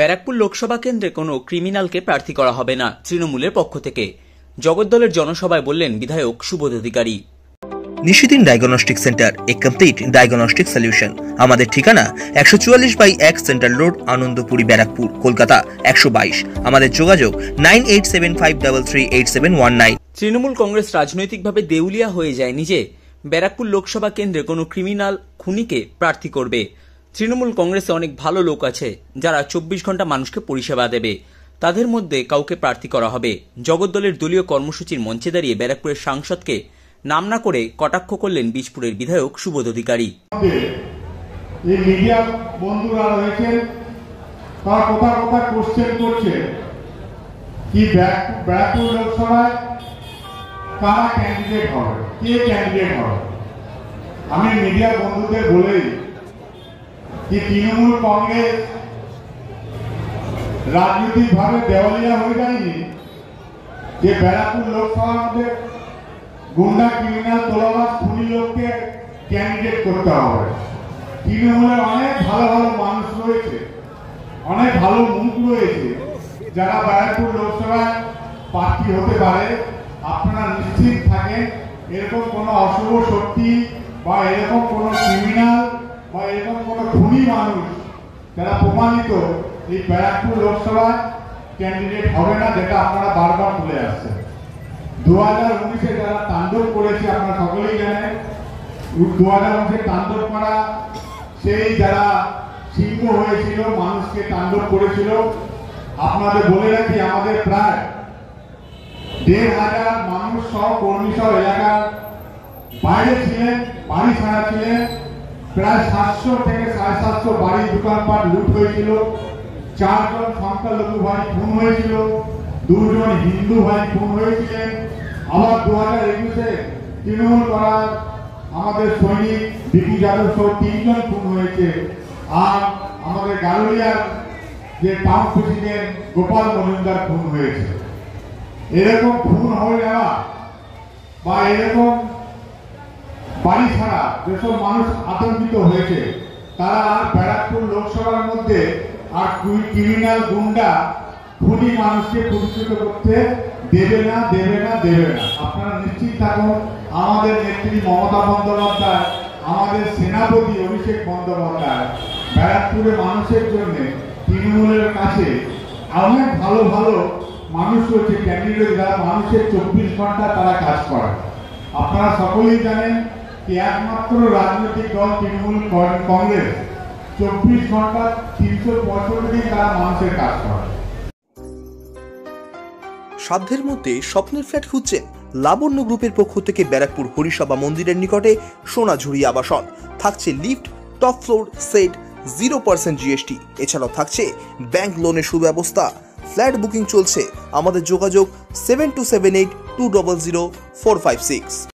ব্যারাকপুর লোকসভা কেন্দ্রে কোনো ক্রিমিনালকে প্রার্থী করা হবে না তৃণমূলের পক্ষ থেকে। জগদ্দলের জনসভায় বললেন বিধায়ক সুবোধ অধিকারী। নিশিদিন ডায়াগনস্টিক সেন্টার, এ কমপ্লিট ডায়াগনস্টিক সলিউশন। আমাদের ঠিকানা 144/1 সেন্ট্রাল রোড, আনন্দপুরি, ব্যারাকপুর, কলকাতা 122। আমাদের যোগাযোগ 9875338719। তৃণমূল কংগ্রেস রাজনৈতিকভাবে দেউলিয়া হয়ে যায়নি যে ব্যারাকপুর লোকসভা কেন্দ্রে কোনো ক্রিমিনাল খুনিকে প্রার্থী করবে। তৃণমূল কংগ্রেসে অনেক ভালো লোক আছে যারা 24 ঘন্টা মানুষকে পরিষেবা দেবে, তাদের মধ্যে কাউকে প্রার্থী করা হবে। জগদ্দলের দলীয় কর্মসূচির মঞ্চে দাঁড়িয়ে ব্যারাকপুরের সাংসদকে নাম না করে কটাক্ষ করলেন বীজপুরের বিধায়ক সুবোধ অধিকারী। এই মিডিয়া বন্ধুরা রয়েছেন, তারা কথা কোশ্চেন করছে কি ব্যারাকপুর লোকসভায় কারা ক্যান্ডিডেট হবে, কে ক্যান্ডিডেট হবে। আমি মিডিয়া বন্ধুদের বলেই কি তৃণমূল কংগ্রেস রাজনৈতিকভাবে দেওয়ালিয়া হয়ে যায়নি যে ব্যারাকপুর লোকসভার মধ্যে গুন্ডা, ক্রিমিনাল, তোলাবাজ, খুনি লোককে ক্যান্ডিডেট করতে হবে। তৃণমূলের অনেক ভালো ভালো মানুষ রয়েছে, অনেক ভালো মুখ রয়েছে যারা ব্যারাকপুর লোকসভায় প্রার্থী হতে পারে। আপনারা নিশ্চিত থাকেন, এরকম কোনো অশুভ শক্তি বা এরকম কোনো ক্রিমিনাল বা এরকম কোনো খুনি মানুষ যারা প্রমাণিত এই ব্যারাকপুর লোকসভায় ক্যান্ডিডেট হবে না, যেটা আপনারা বারবার তুলে আসছেন। 2019-এ যারা তাণ্ডব করেছে আপনারা সকলেই জানেন। 2019-এ তাণ্ডব করা সেই যারা সিংহ হয়েছিল, মানুষকে তাণ্ডব করেছিল। আপনাদের বলে রাখি, আমাদের প্রায় 1,500 মানুষ সহ কর্মী সহ এলাকার বাইরে ছিলেন, বাড়ি ছাড়া ছিলেন। প্রায় 700 থেকে 750 বাড়ি, দোকানপাট লুট হয়েছিল। 4 জন সংখ্যালঘু ভাই খুন হয়েছিল, 2 জন হিন্দু ভাই খুন হয়েছিলেন। আবার 2021-এ তৃণমূল করার আমাদের সৈনিক বিপি যাদব সহ 3 জন খুন হয়েছে। আর আমাদের গারুলিয়ার যে টাউন প্রেসিডেন্ট গোপাল মজুমদার খুন হয়েছে। এরকম খুন হয়ে যাওয়া বা এরকম বাড়ি ছাড়া যেসব মানুষ আতঙ্কিত হয়েছে, তারা আর ব্যারাকপুর লোকসভার মধ্যে আর ক্রিমিনাল, গুন্ডা, খুনি মানুষকে প্রতিষ্ঠিত করতে দেবে না। আপনারা নিশ্চিত থাকুন, আমাদের নেত্রী মমতা বন্দ্যোপাধ্যায়, আমাদের সেনাপতি অভিষেক বন্দ্যোপাধ্যায় ব্যারাকপুরের মানুষের জন্য তৃণমূলের কাছে অনেক ভালো ভালো মানুষ রয়েছে, ক্যান্ডিডেট যারা মানুষের 24 ঘন্টা তারা কাজ করে। আপনারা সকলেই জানেন যে একমাত্র রাজনৈতিক দল তৃণমূল কংগ্রেস 24 ঘন্টা 365 দিন তারা মানুষের কাজ করে। সাধ্যের মধ্যে স্বপ্নের ফ্ল্যাট খুঁজছেন? লাবণ্য গ্রুপের পক্ষ থেকে ব্যারাকপুর হরিসভা মন্দিরের নিকটে সোনাঝুরি আবাসন। থাকছে lift, top floor, set, 0% GST। এছাড়াও থাকছে ব্যাংক লোনের সুব্যবস্থা। ফ্ল্যাট বুকিং চলছে। আমাদের যোগাযোগ 7278200456।